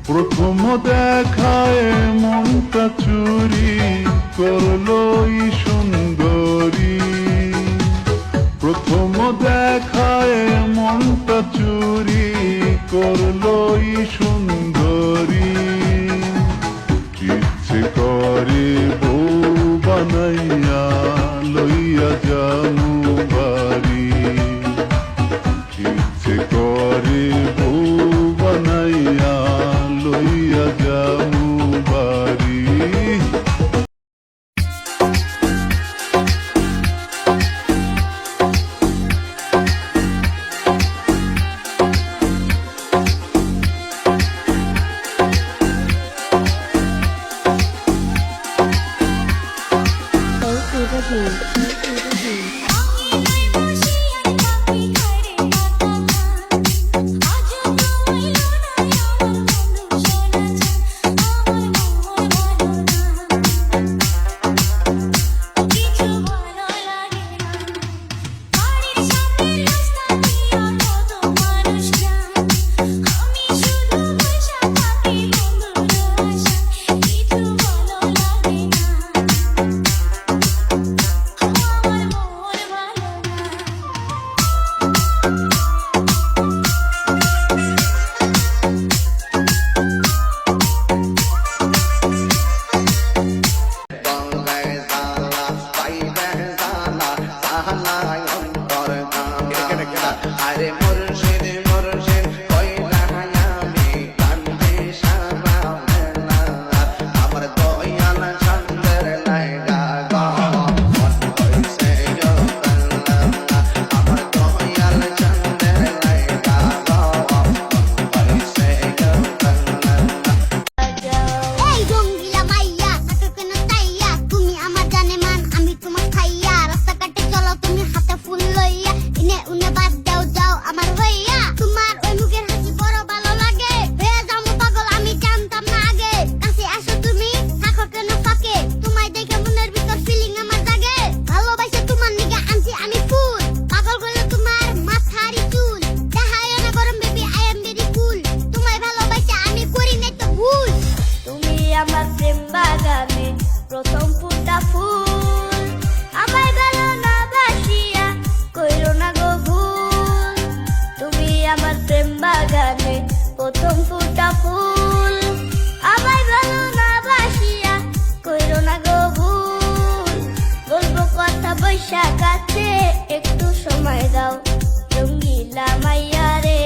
প্রথম দেখায় মনটা চুরি করলো সুন্দরী, প্রথম দেখায় মনটা চুরি করলো সুন্দরী। ইচ্ছে করে বউ বানাইয়া লইয়া যামু বাড়ি, ইচ্ছে করে বউ বানাইয়া লইয়া যামু বাড়ি। তুমি বৈশাখ আছে একটু সময় দাও রঙ্গিলা মাইয়া রে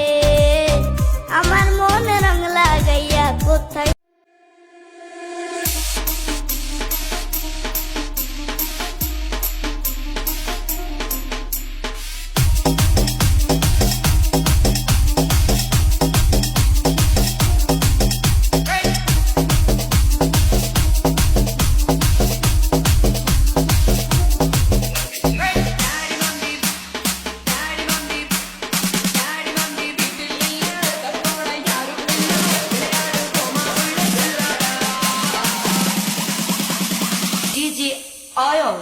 আমার মনে রং লাগাইয়া কোথায় DJ Oil.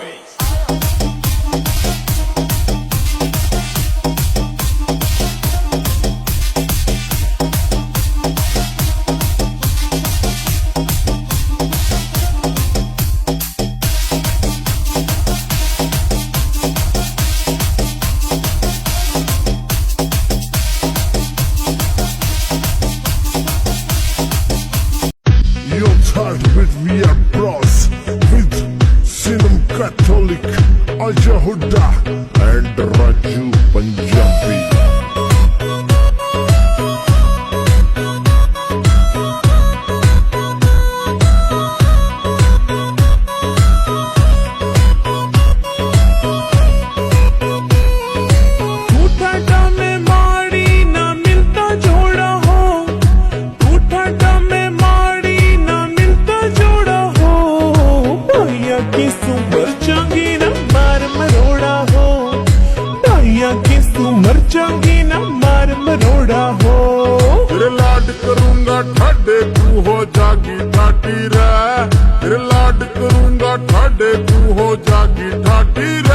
Your third with we are bros with Sinam Catholic Aja Huda and Raju Punjabi. मरचांगी ना मार मरोड़ा हो तेरे लाड करूंगा ठाडे तू हो जागी ठाटी रे तेरे लाड करूंगा ठाडे तू हो जागी ठाटी रे